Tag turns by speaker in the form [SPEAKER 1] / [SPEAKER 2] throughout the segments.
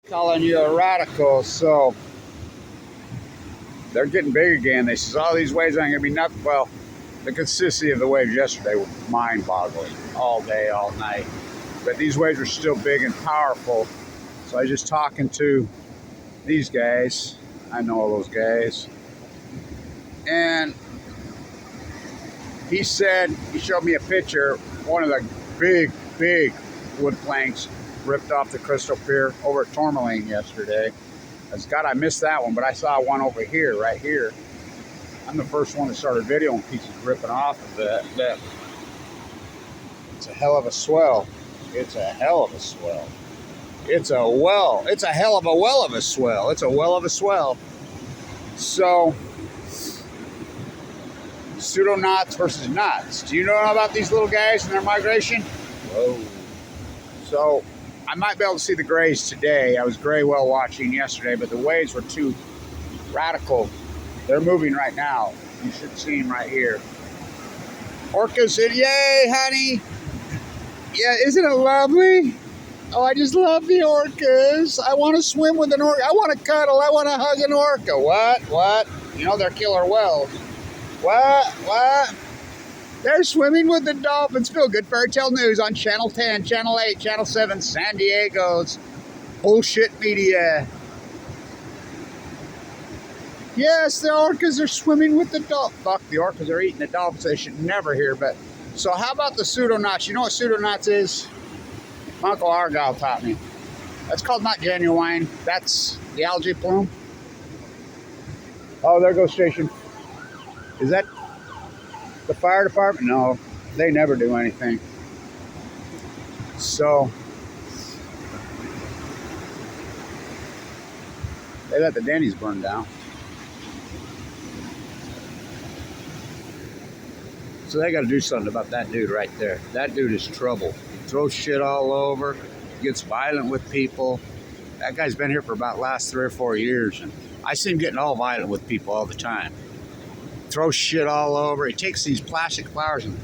[SPEAKER 1] Calling you a radical, so they're getting big again. They says all these waves aren't going to be nothing. Well, the consistency of the waves yesterday were mind-boggling, all day, all night. But these waves are still big and powerful. So I was just talking to these guys. I know all those guys. And he said, he showed me a picture, one of the big wood planks ripped off the Crystal Pier over at Tourmaline yesterday. God, I missed that one, but I saw one over here, right here. I'm the first one that started videoing pieces ripping off of that. It's a hell of a swell. It's a hell of a swell. It's a well. It's a hell of a well of a swell. It's a well of a swell. So, pseudo-knots versus knots. Do you know about these little guys and their migration? Whoa. So, I might be able to see the grays today. I was gray whale watching yesterday, but the waves were too radical. They're moving right now. You should see them right here. Orcas in, yay, honey. Yeah, isn't it lovely? Oh, I just love the orcas. I want to swim with an orca. I want to cuddle. I want to hug an orca. What? You know they're killer whales. What? They're swimming with the dolphins. Feel Good Fairy Tale News on Channel 10, Channel 8, Channel 7, San Diego's bullshit media. Yes, the orcas are swimming with the dolphins. Fuck, the orcas are eating the dolphins. They should never hear. But so how about the pseudoknots? You know what pseudoknots is? My Uncle Argyle taught me. That's called not genuine. That's the algae plume. Oh, there goes station. Is that the fire department? No, they never do anything. So they let the Denny's burn down. So they got to do something about that dude right there. That dude is trouble. He throws shit all over, gets violent with people. That guy's been here for about the last 3 or 4 years, and I see him getting all violent with people all the time. Throws shit all over. He takes these plastic flowers and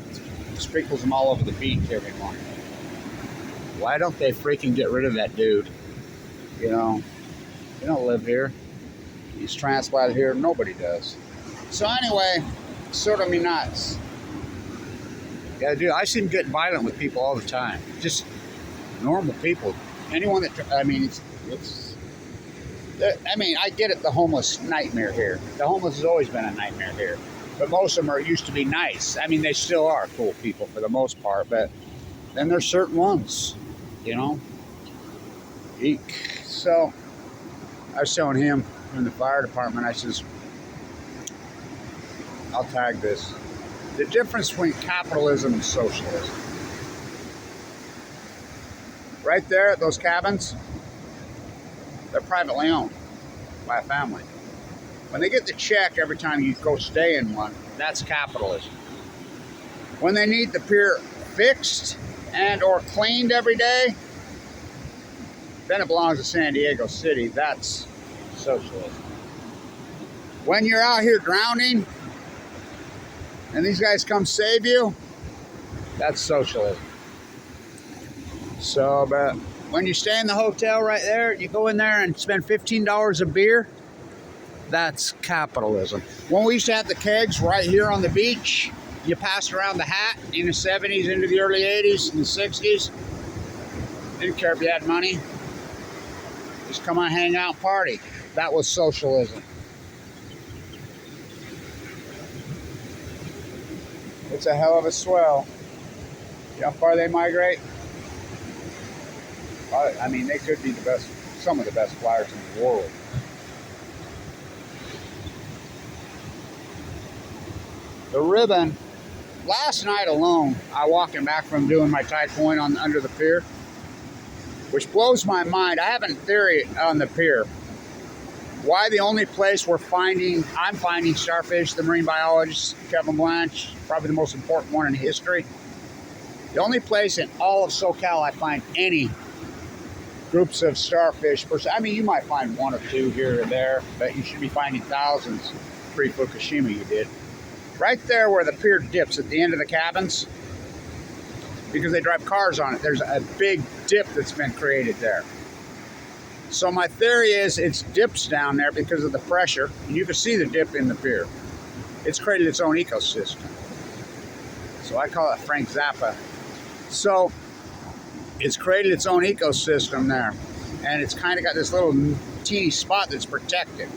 [SPEAKER 1] sprinkles them all over the beach every morning. Why don't they freaking get rid of that dude? You know, he don't live here. He's transplanted here. Nobody does. So anyway, sort of me nuts. Yeah, dude, I see him getting violent with people all the time. Just normal people. Anyone that, I mean, I get it, the homeless nightmare here. The homeless has always been a nightmare here. But most of them used to be nice. I mean, they still are cool people for the most part, but then there's certain ones, you know. Eek. So, I was telling him from the fire department, I says, I'll tag this. The difference between capitalism and socialism. Right there, those cabins, they're privately owned by a family. When they get the check every time you go stay in one, that's capitalism. When they need the pier fixed and or cleaned every day, then it belongs to San Diego City. That's socialism. When you're out here drowning and these guys come save you, that's socialism. So, but when you stay in the hotel right there, you go in there and spend $15 a beer, that's capitalism. When we used to have the kegs right here on the beach, you passed around the hat in the 70s into the early 80s and the 60s. Didn't care if you had money. Just come on, hang out, party. That was socialism. It's a hell of a swell. You know how far they migrate? I mean, they could be the best, some of the best flyers in the world. The ribbon, last night alone, I walking back from doing my tide point on under the pier, which blows my mind. I have a theory on the pier. Why the only place I'm finding starfish, the marine biologist, Kevin Blanch, probably the most important one in history. The only place in all of SoCal I find any groups of starfish. I mean, you might find 1 or 2 here or there, but you should be finding thousands. Pre-Fukushima you did. Right there where the pier dips at the end of the cabins, because they drive cars on it, there's a big dip that's been created there. So my theory is it's dips down there because of the pressure. And you can see the dip in the pier. It's created its own ecosystem. So I call it Frank Zappa. So it's created its own ecosystem there. And it's kind of got this little teeny spot that's protected.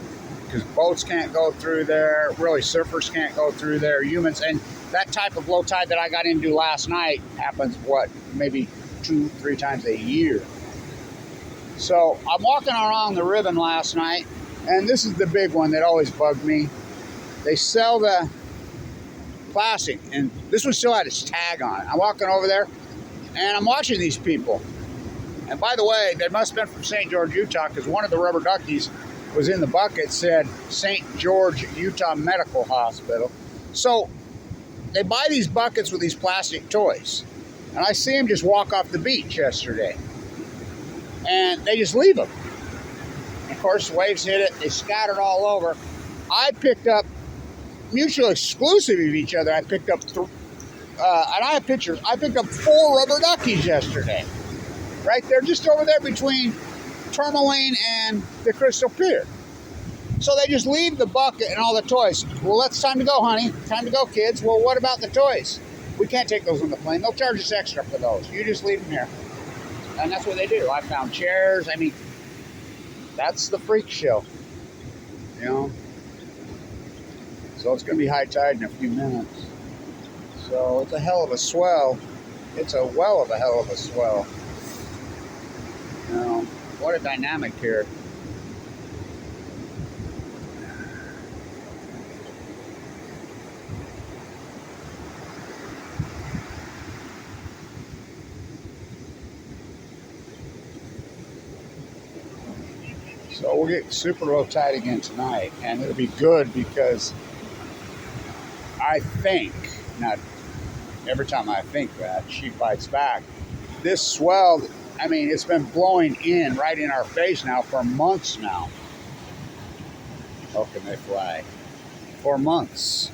[SPEAKER 1] Because boats can't go through there. Really, surfers can't go through there. Humans. And that type of low tide that I got into last night happens, what, maybe 2-3 times a year. So I'm walking around the ribbon last night, and this is the big one that always bugged me. They sell the plastic, and this one still had its tag on it. I'm walking over there, and I'm watching these people. And by the way, they must have been from St. George, Utah, because one of the rubber duckies was in the bucket, said St. George, Utah Medical Hospital. So they buy these buckets with these plastic toys. And I see them just walk off the beach yesterday. And they just leave them. Of course, waves hit it. They scattered all over. I picked up, mutually exclusive of each other, I picked up, and I have pictures, I picked up 4 rubber duckies yesterday. Right there, just over there between Tourmaline and the Crystal Pier. So they just leave the bucket and all the toys. Well, it's time to go, honey. Time to go, kids. Well, what about the toys? We can't take those on the plane. They'll charge us extra for those. You just leave them here. And that's what they do. I found chairs. I mean, that's the freak show. You know? So it's going to be high tide in a few minutes. So it's a hell of a swell. It's a well of a hell of a swell. You know, what a dynamic here. So we'll get super low tide again tonight, and it'll be good because I think, not every time I think that, she fights back. This swell, I mean, it's been blowing in right in our face now for months now. How can they fly? For months.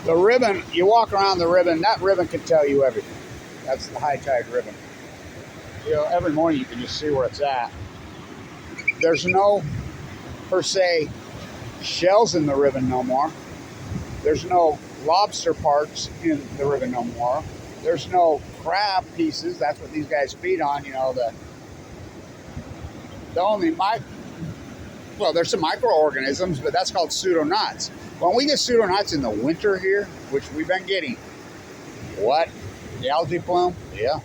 [SPEAKER 1] The ribbon, you walk around the ribbon, that ribbon can tell you everything. That's the high tide ribbon. You know, every morning you can just see where it's at. There's no, per se, shells in the ribbon no more. There's no lobster parts in the ribbon no more. There's no crab pieces. That's what these guys feed on, you know, the only well, there's some microorganisms, but that's called pseudoknots. When we get pseudoknots in the winter here, which we've been getting, what? The algae plume? Yeah.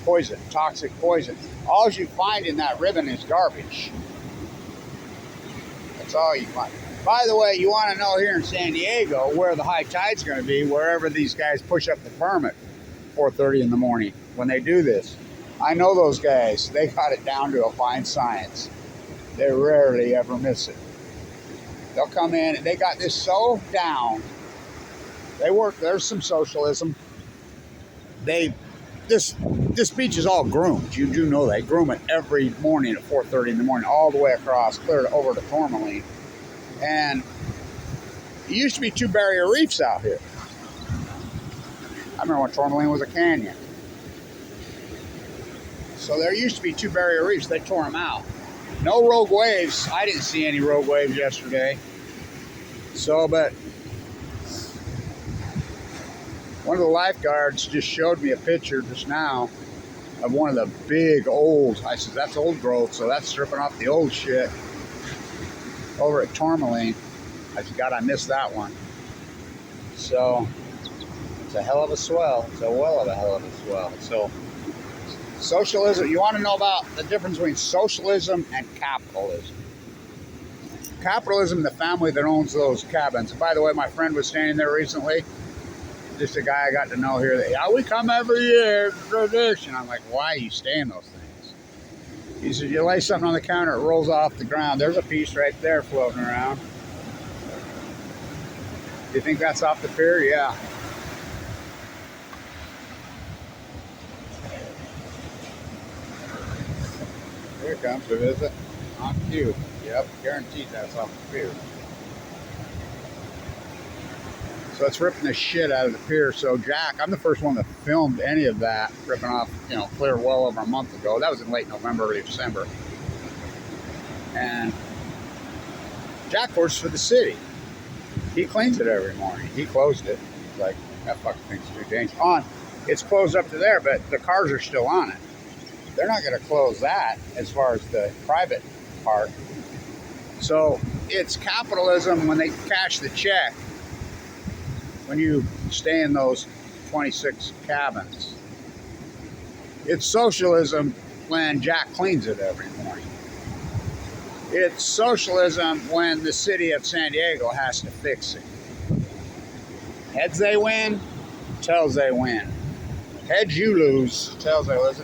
[SPEAKER 1] Poison, toxic poison. All you find in that ribbon is garbage. That's all you find. By the way, you want to know here in San Diego where the high tide's going to be, wherever these guys push up the permit 4:30 in the morning when they do this. I know those guys. They got it down to a fine science. They rarely ever miss it. They'll come in and they got this so down. They work, there's some socialism. This beach is all groomed. You do know they groom it every morning at 4:30 in the morning, all the way across, clear over to Tourmaline. And it used to be 2 barrier reefs out here. I remember when Tourmaline was a canyon. So there used to be 2 barrier reefs. They tore them out. No rogue waves. I didn't see any rogue waves yesterday. So, but one of the lifeguards just showed me a picture just now of one of the big old, I said, that's old growth, so that's stripping off the old shit over at Tourmaline. I said, God, I missed that one. So, it's a hell of a swell. It's a well of a hell of a swell. So, socialism, you want to know about the difference between socialism and capitalism. Capitalism, the family that owns those cabins. And by the way, my friend was standing there recently. Just a guy I got to know here. Yeah, we come every year. It's a tradition. I'm like, why you stay in those things? He said, you lay something on the counter, it rolls off the ground. There's a piece right there floating around. Do you think that's off the pier? Yeah. Here it comes to visit. On cue. Yep, guaranteed that's off the pier. So it's ripping the shit out of the pier. So Jack, I'm the first one that filmed any of that, ripping off, clear well over a month ago. That was in late November, early December. And Jack works for the city. He cleans it every morning. He closed it. He's like, that fucking thing's too dangerous. It's closed up to there, but the cars are still on it. They're not going to close that as far as the private part. So it's capitalism when they cash the check, when you stay in those 26 cabins. It's socialism when Jack cleans it every morning. It's socialism when the city of San Diego has to fix it. Heads they win, tails they win. Heads you lose, tails they lose.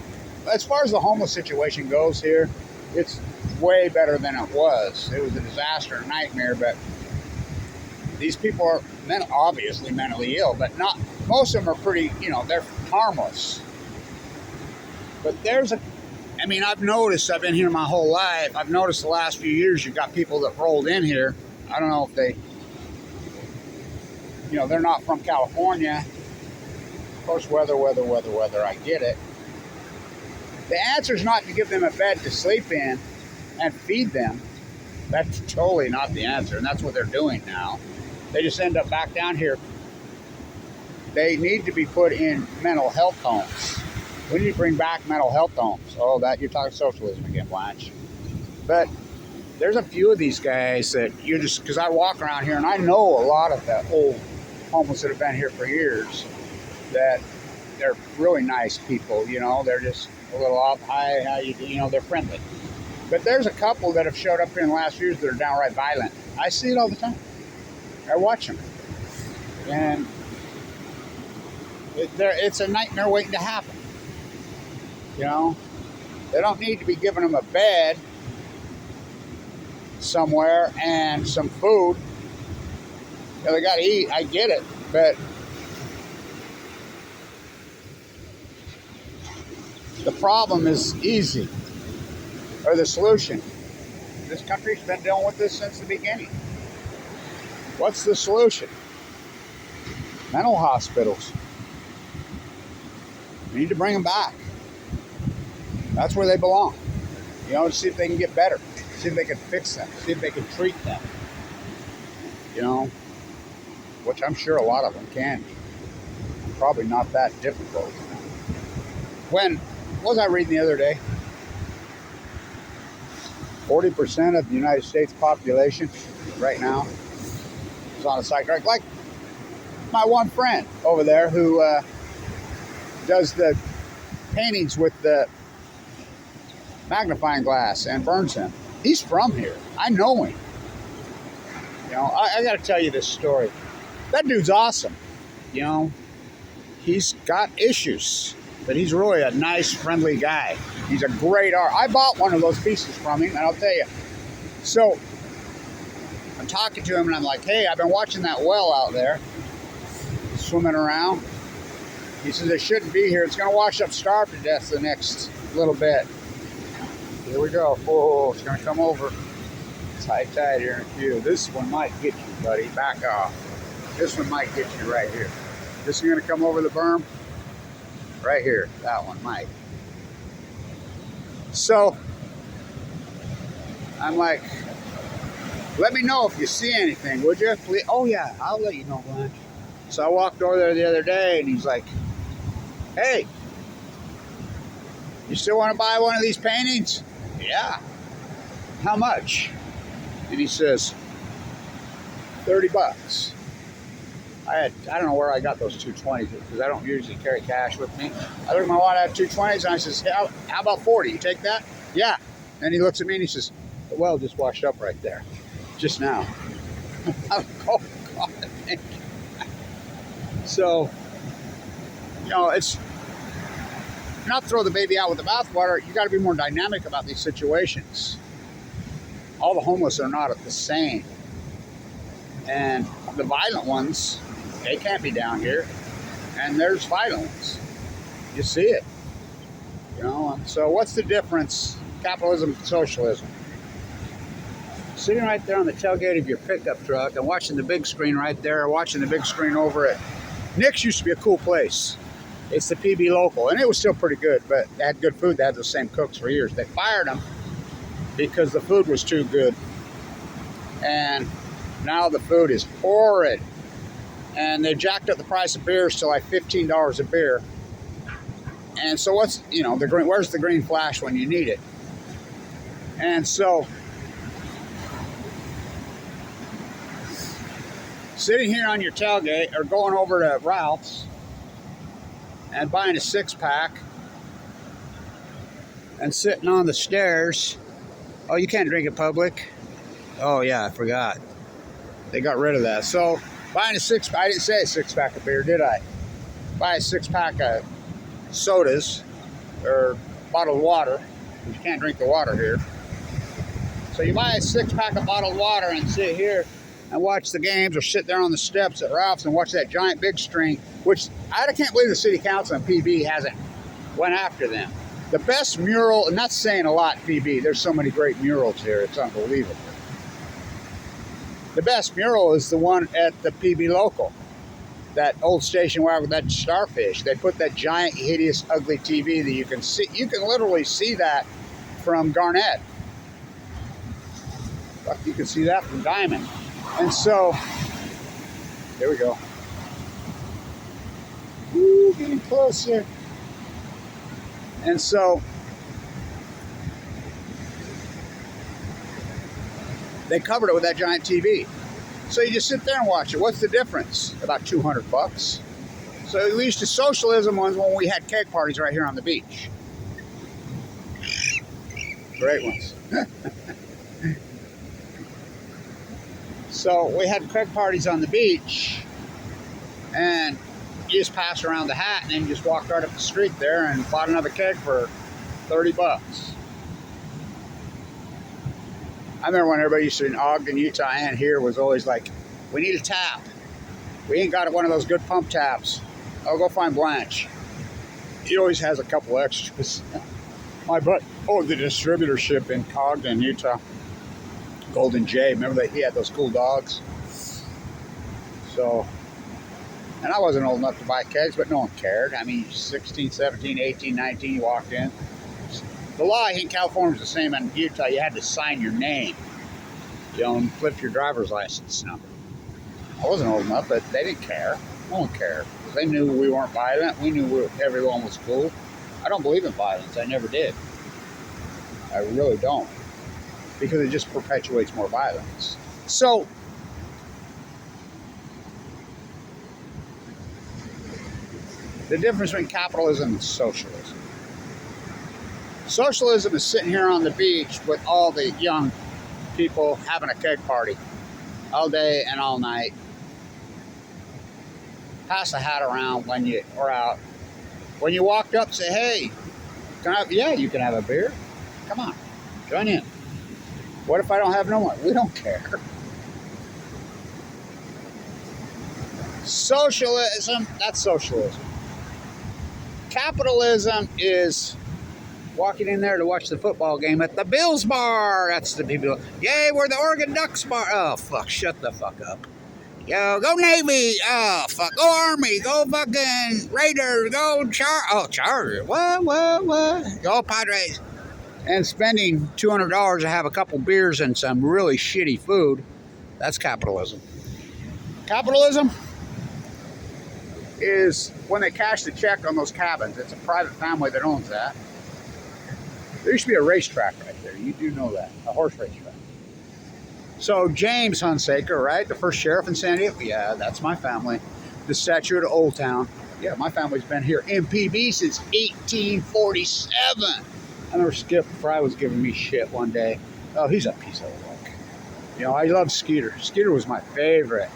[SPEAKER 1] As far as the homeless situation goes here, it's way better than it was. It was a disaster, a nightmare, but these people are obviously mentally ill, but not, most of them are pretty, they're harmless. But I've noticed, I've been here my whole life, I've noticed the last few years you've got people that rolled in here. I don't know if they, they're not from California. Of course, weather, I get it. The answer is not to give them a bed to sleep in and feed them. That's totally not the answer, and that's what they're doing now. They just end up back down here. They need to be put in mental health homes. We need to bring back mental health homes. Oh, that you're talking socialism again, Blanch. But there's a few of these guys that because I walk around here and I know a lot of the old homeless that have been here for years, that they're really nice people, they're just a little off, hi, how you do, they're friendly. But there's a couple that have showed up here in the last few years that are downright violent. I see it all the time. I watch them. And it's a nightmare waiting to happen. They don't need to be giving them a bed somewhere and some food. They got to eat. I get it. But the problem is easy. Or the solution. This country's been dealing with this since the beginning. What's the solution? Mental hospitals. We need to bring them back. That's where they belong. To see if they can get better. See if they can fix them. See if they can treat them. Which I'm sure a lot of them can be. Probably not that difficult. What was I reading the other day? 40% of the United States population right now is on a psychiatric. Like my one friend over there who does the paintings with the magnifying glass and burns them. He's from here. I know him. I got to tell you this story. That dude's awesome. He's got issues, but he's really a nice, friendly guy. He's a great art. I bought one of those pieces from him, and I'll tell you. So I'm talking to him, and I'm like, hey, I've been watching that well out there, swimming around. He says, it shouldn't be here. It's going to wash up, starve to death the next little bit. Here we go. Oh, it's going to come over. It's high tide here in a few. This one might get you, buddy. Back off. This one might get you right here. This is going to come over the berm. Right here. That one might. So, I'm like, let me know if you see anything, would you? Please? Oh, yeah. I'll let you know, Blanch. So I walked over there the other day, and he's like, hey, you still want to buy one of these paintings? Yeah. How much? And he says, $30. I don't know where I got those 220s because I don't usually carry cash with me. I look at my wallet, I have 220s, and I says, how about 40? You take that? Yeah. And he looks at me and he says, the well just washed up right there. Just now. I'm like, oh, God. So, it's not throw the baby out with the bathwater. You got to be more dynamic about these situations. All the homeless are not the same. And the violent ones, they can't be down here. And there's violent ones. You see it. So what's the difference? Capitalism and socialism. sitting right there on the tailgate of your pickup truck and watching the big screen right there, watching the big screen over at Nick's used to be a cool place. It's the PB local, and it was still pretty good, but they had good food. They had the same cooks for years. They fired them because the food was too good. And now the food is horrid. And they jacked up the price of beers to like $15 a beer. And so what's, you know, the green, where's the green flash when you need it? And so sitting here on your tailgate or going over to Ralph's and buying a 6-pack and sitting on the stairs. Oh, you can't drink in public? Oh yeah, I forgot. They got rid of that. So buying a 6-pack, I didn't say a 6-pack of beer, did I? Buy a 6-pack of sodas or bottled water. You can't drink the water here. So you buy a 6-pack of bottled water and sit here and watch the games, or sit there on the steps at Ralph's and watch that giant big screen, which I can't believe the city council and PB hasn't went after them. The best mural, and that's saying a lot, PB, there's so many great murals here, it's unbelievable. The best mural is the one at the PB local. That old station wagon with that starfish. They put that giant, hideous, ugly TV that you can see. You can literally see that from Garnett. Fuck, you can see that from Diamond. And so, there we go. Ooh, getting closer. And so, they covered it with that giant TV. So you just sit there and watch it. What's the difference? About $200. So we used to socialism ones when we had keg parties right here on the beach. Great ones. So we had keg parties on the beach, and you just passed around the hat and then you just walked right up the street there and bought another keg for $30. I remember when everybody used to in Ogden, Utah, and here was always like, we need a tap. We ain't got one of those good pump taps. I'll go find Blanch. He always has a couple extras. My butt, the distributorship in Ogden, Utah. Golden Jay, remember that he had those cool dogs? So, and I wasn't old enough to buy kegs, but no one cared. I mean, 16, 17, 18, 19, you walked in. The law in California was the same in Utah. You had to sign your name, you know, and flip your driver's license number. I wasn't old enough, but they didn't care. No one cared. They knew we weren't violent. We knew everyone was cool. I don't believe in violence. I never did. I really don't. Because it just perpetuates more violence. So, the difference between capitalism and socialism. Socialism is sitting here on the beach with all the young people having a keg party all day and all night. Pass the hat around when you are out. When you walked up, say, hey, yeah, you can have a beer. Come on, join in. What if I don't have no one? We don't care. Socialism, that's socialism. Capitalism is walking in there to watch the football game at the Bills bar. That's the people. Yay, we're the Oregon Ducks bar. Oh, fuck, shut the fuck up. Yo, go Navy. Oh, fuck, go Army. Go fucking Raiders. Go Chargers. What? Go Padres. And spending $200 to have a couple beers and some really shitty food, that's capitalism. Capitalism is when they cash the check on those cabins. It's a private family that owns that. There used to be a racetrack right there. You do know that. A horse racetrack. So James Hunsaker, right? The first sheriff in San Diego. Yeah, that's my family. The statue of Old Town. Yeah, my family's been here in PB since 1847. I remember Skip Fry was giving me shit one day. Oh, he's a piece of work. You know, I love Skeeter. Skeeter was my favorite.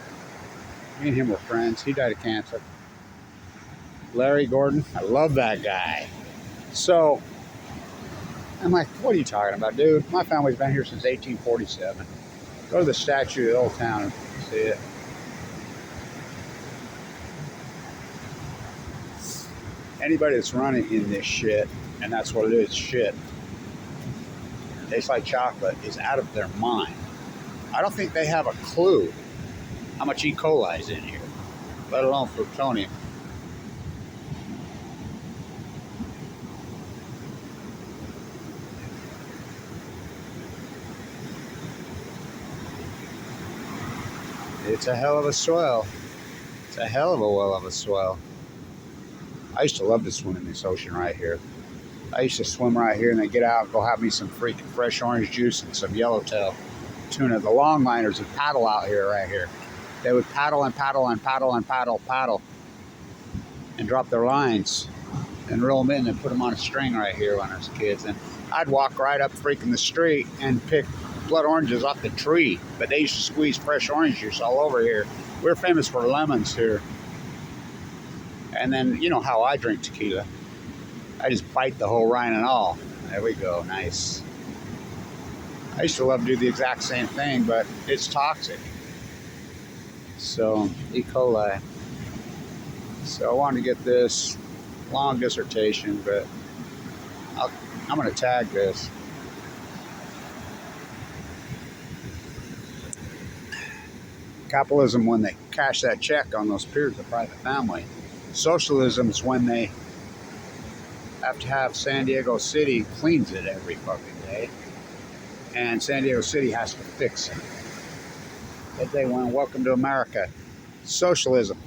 [SPEAKER 1] Me and him were friends. He died of cancer. Larry Gordon, I love that guy. So, I'm like, what are you talking about, dude? My family's been here since 1847. Go to the statue of Old Town and see it. Anybody that's running in this shit, and that's what it is, shit, tastes like chocolate, is out of their mind. I don't think they have a clue how much E. coli is in here, let alone plutonium. It's a hell of a swell. It's a hell of a well of a swell. I used to love to swim in this ocean right here. I used to swim right here and then get out and go have me some freaking fresh orange juice and some yellowtail tuna. The longliners would paddle out here right here. They would paddle and paddle and paddle and paddle and drop their lines and reel them in and put them on a string right here when I was kids. And I'd walk right up freaking the street and pick blood oranges off the tree, but they used to squeeze fresh orange juice all over here. We're famous for lemons here. And then, you know how I drink tequila. I just bite the whole rind and all. There we go, nice. I used to love to do the exact same thing, but it's toxic. So, E. coli. So I wanted to get this long dissertation, but I'm going to tag this. Capitalism, when they cash that check on those Piers, the private family. Socialism is when they have to have San Diego City cleans it every fucking day. And San Diego City has to fix it. But they went, welcome to America. Socialism,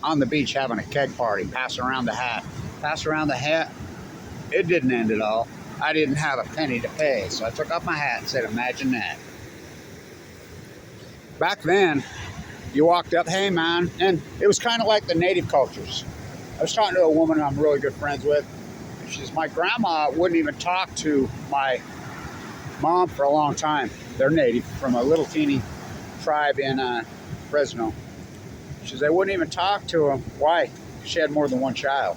[SPEAKER 1] on the beach having a keg party, passing around the hat. Pass around the hat, it didn't end at all. I didn't have a penny to pay, so I took off my hat and said, imagine that. Back then, you walked up, hey man, and it was kind of like the native cultures. I was talking to a woman I'm really good friends with. She says, my grandma wouldn't even talk to my mom for a long time. They're native from a little teeny tribe in Fresno. She says, they wouldn't even talk to them. Why? She had more than one child.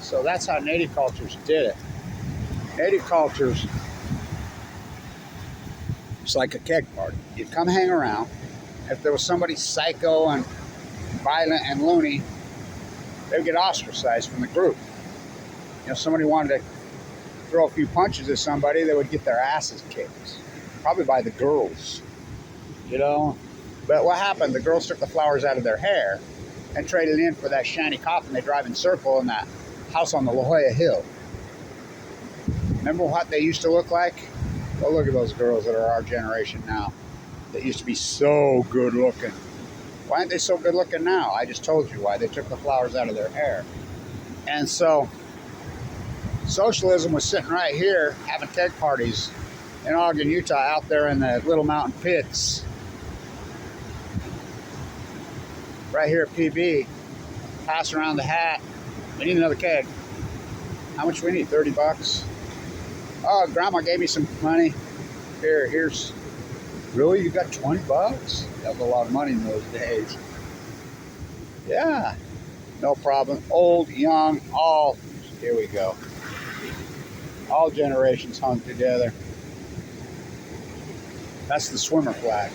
[SPEAKER 1] So that's how native cultures did it. Native cultures, it's like a keg party. You'd come hang around. If there was somebody psycho and violent and loony, they would get ostracized from the group. You know, somebody wanted to throw a few punches at somebody, they would get their asses kicked. Probably by the girls, you know. But what happened, the girls took the flowers out of their hair and traded in for that shiny coffin they drive in circle in that house on the La Jolla Hill. Remember what they used to look like? Well, look at those girls that are our generation now. That used to be so good looking. Why aren't they so good looking now? I just told you why. They took the flowers out of their hair. And so, socialism was sitting right here having keg parties in Ogden, Utah, out there in the Little Mountain Pits. Right here at PB. Pass around the hat. We need another keg. How much we need? 30 bucks? Oh, Grandma gave me some money. Here's... Really? You got 20 bucks? That was a lot of money in those days. Yeah. No problem. Old, young, all. Here we go. All generations hung together. That's the swimmer flag.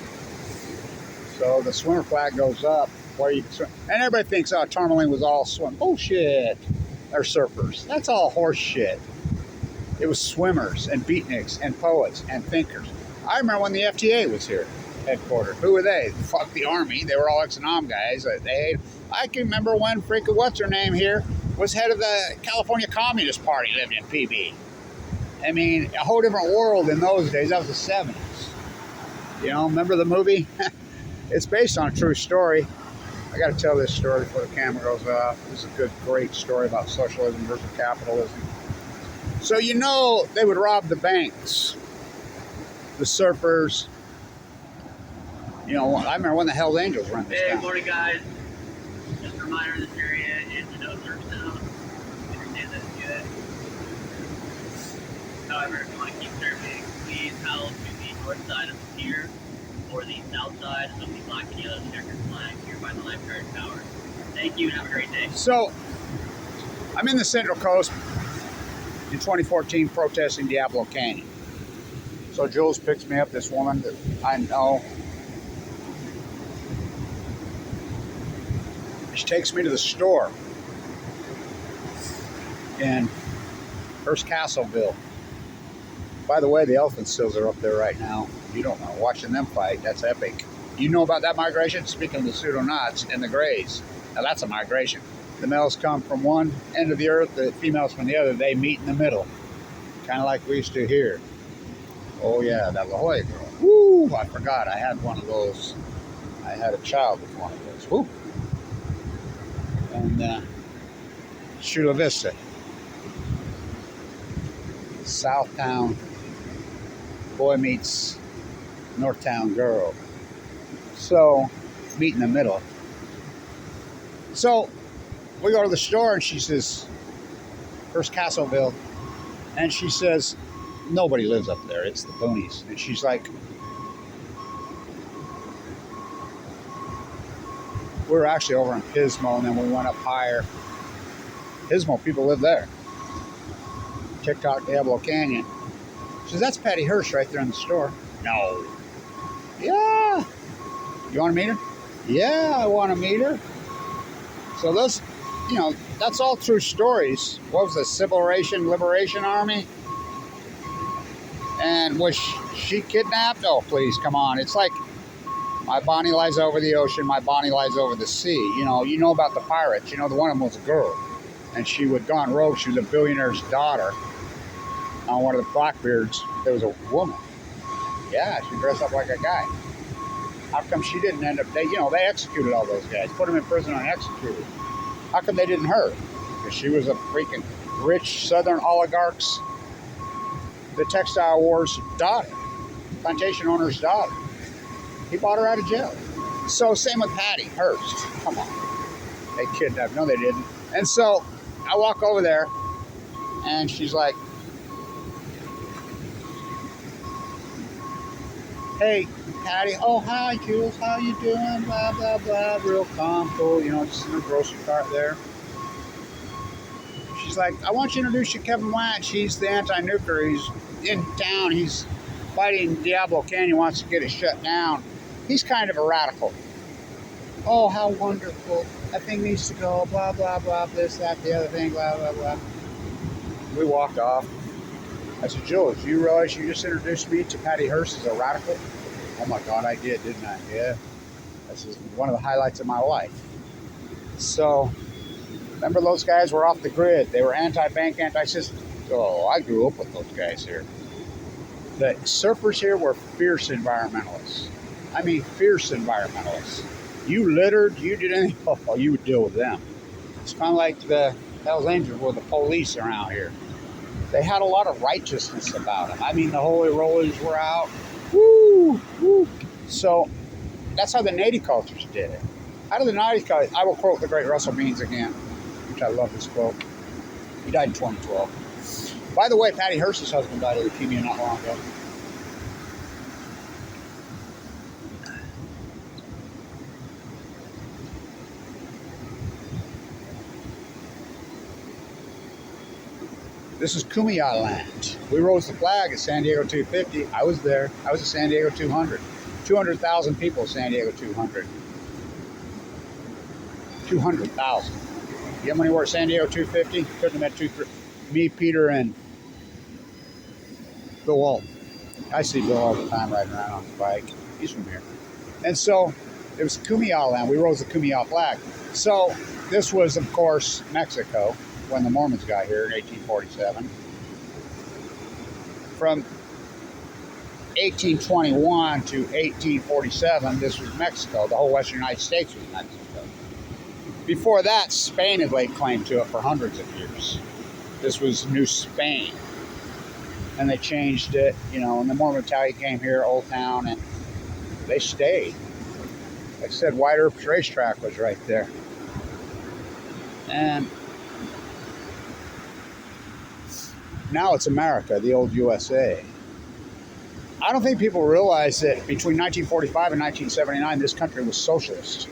[SPEAKER 1] So the swimmer flag goes up where you can swim. And everybody thinks, oh, Tourmaline was all swim. Bullshit. They're surfers. That's all horse shit. It was swimmers and beatniks and poets and thinkers. I remember when the FTA was here, headquarters. Who were they? Fuck the Army. They were all ex-Nam guys. I can remember when freaking what's-her-name here was head of the California Communist Party, lived in PB. I mean, a whole different world in those days. That was the 70s. You know, remember the movie? It's based on a true story. I got to tell this story before the camera goes off. This is a good, great story about socialism versus capitalism. So, you know, they would rob the banks. The surfers, you know, I remember when the Hells Angels run this town.
[SPEAKER 2] Good morning, guys. Just a reminder, this area is a no-surf zone. Understand that's good. However, if you want to keep surfing, please paddle to the north side of the pier or the south side of the black and yellow checkered flag here by the lifeguard tower. Thank you and have a great day.
[SPEAKER 1] So, I'm in the Central Coast in 2014 protesting Diablo Canyon. So Jules picks me up, this woman that I know. She takes me to the store in Hearst Castleville, By the way, the elephant seals are up there right now. You don't know. Watching them fight, that's epic. You know about that migration? Speaking of the pseudo-knots and the grays. Now that's a migration. The males come from one end of the earth, the females from the other. They meet in the middle. Kind of like we used to here. Oh yeah, that La Jolla girl. Woo! I forgot. I had one of those. I had a child with one of those. Woo! And Chula Vista. Southtown boy meets Northtown girl. So, meet in the middle. So, we go to the store and she says, first Castleville, and she says, nobody lives up there, it's the boonies. And she's like, we were actually over in Pismo, and then we went up higher. Pismo, people live there. TikTok, Diablo Canyon. She says, that's Patty Hearst right there in the store. No. Yeah. You want to meet her? Yeah, I want to meet her. So those, you know, that's all true stories. What was the Liberation Army? And was she kidnapped? Oh, please, come on. It's like, my Bonnie lies over the ocean, my Bonnie lies over the sea. You know about the pirates. You know, the one of them was a girl. And she would go on rogue. She was a billionaire's daughter. On one of the Blackbeards, there was a woman. Yeah, she dressed up like a guy. How come she didn't end up, they executed all those guys, put them in prison and executed. How come they didn't hurt? Because she was a freaking rich southern oligarch's, the textile war's daughter, plantation owner's daughter. He bought her out of jail. So same with Patty Hearst. Come on. They kidnapped. No, they didn't. And so I walk over there, and she's like, hey, Patty. Oh, hi, Jules. How you doing? Blah, blah, blah. Real calm, cool. Just in the grocery cart there. She's like, I want you to introduce you to Kevin Blanch. He's the anti-nuclear. He's in town. He's fighting Diablo Canyon. Wants to get it shut down. He's kind of a radical. Oh, how wonderful. That thing needs to go. Blah, blah, blah. This, that, the other thing. Blah, blah, blah. We walked off. I said, Jules, you realize you just introduced me to Patty Hearst as a radical? Oh my God, I did, didn't I? Yeah. This is one of the highlights of my life. So, remember those guys were off the grid. They were anti-bank, anti-system. Oh, I grew up with those guys here. The surfers here were fierce environmentalists. I mean, fierce environmentalists. You littered, you did anything, oh, you would deal with them. It's kind of like the Hells Angels were the police around here. They had a lot of righteousness about them. I mean, the holy rollers were out. Woo! Woo! So, that's how the native cultures did it. How did the native cultures... I will quote the great Russell Means again, which I love this quote. He died in 2012. By the way, Patty Hearst's husband died of leukemia not long ago. This is Kumeyaw land. We rose the flag at San Diego 250. I was there. I was at San Diego 200. 200,000 people at San Diego 200. 200,000. You know how many were at San Diego 250? Couldn't have met me, Peter, and Bill Walton. I see Bill all the time riding around on his bike. He's from here. And so it was Kumeyaw land. We rose the Kumeyaw flag. So this was, of course, Mexico, when the Mormons got here in 1847. From 1821 to 1847, this was Mexico. The whole western United States was Mexico. Before that, Spain had laid claim to it for hundreds of years. This was New Spain. And they changed it, and the Mormon Battalion came here, Old Town, and they stayed. Like I said, White Earp Racetrack was right there. And now it's America, the old USA. I don't think people realize that between 1945 and 1979, this country was socialist.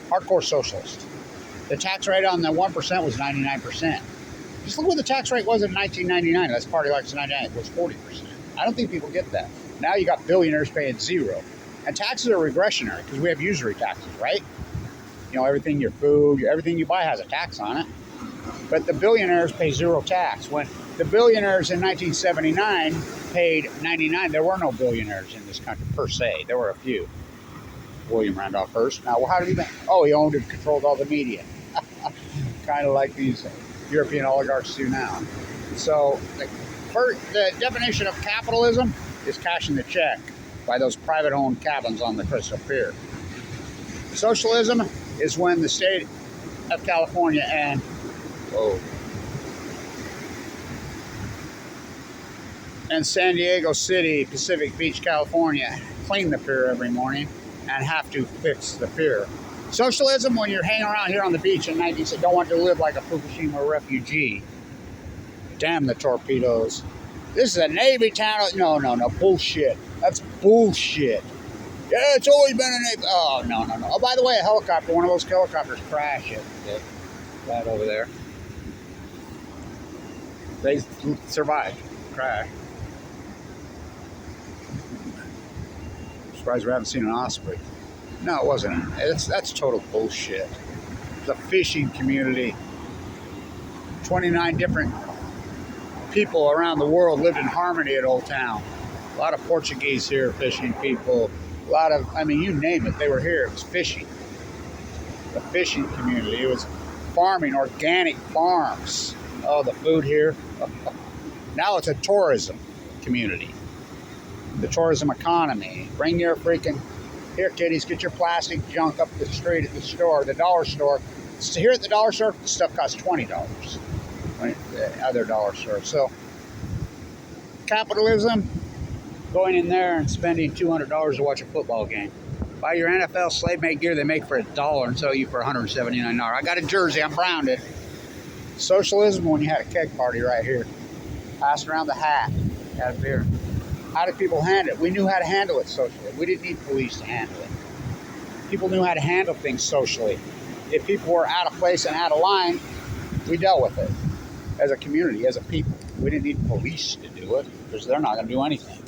[SPEAKER 1] Hardcore socialist. The tax rate on the 1% was 99%. Just look what the tax rate was in 1999. That's Party Likes 99. It was 40%. I don't think people get that. Now you got billionaires paying zero. And taxes are regressionary because we have usury taxes, right? Everything, your food, everything you buy has a tax on it. But the billionaires pay zero tax. When The billionaires in 1979 paid 99. There were no billionaires in this country per se. There were a few. William Randolph Hearst. Now, how did he make? Oh, he owned and controlled all the media. Kind of like these European oligarchs do now. So the definition of capitalism is cashing the check by those private-owned cabins on the Crystal Pier. Socialism is when the state of California and San Diego City, Pacific Beach, California, clean the pier every morning and have to fix the pier. Socialism, when you're hanging around here on the beach at night, you say, don't want to live like a Fukushima refugee. Damn the torpedoes. This is a Navy town. No, bullshit. That's bullshit. Yeah, it's always been a Navy. Oh, no. Oh, by the way, a helicopter, one of those helicopters crashed it. Yep. Right over there. They survived. Crash. Surprised we haven't seen an osprey. No, it wasn't. That's total bullshit. The fishing community. 29 different people around the world lived in harmony at Old Town. A lot of Portuguese here, fishing people. A lot of, you name it, they were here. It was fishing. The fishing community. It was farming, organic farms. Oh, the food here. Now it's a tourism community. The tourism economy. Bring your freaking, here kiddies, get your plastic junk up the street at the store, the dollar store. So here at the dollar store, the stuff costs $20. Right? The other dollar store. So, capitalism, going in there and spending $200 to watch a football game. Buy your NFL slave made gear they make for $1 and sell you for $179. I got a jersey, I'm branded. Socialism, when you had a keg party right here. Passed around the hat, had a beer. How did people handle it? We knew how to handle it socially. We didn't need police to handle it. People knew how to handle things socially. If people were out of place and out of line, we dealt with it. As a community, as a people. We didn't need police to do it, because they're not going to do anything.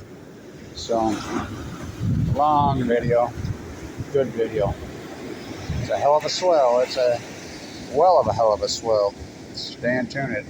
[SPEAKER 1] So, long video. Good video. It's a hell of a swell. It's a well of a hell of a swell. Stay tuned.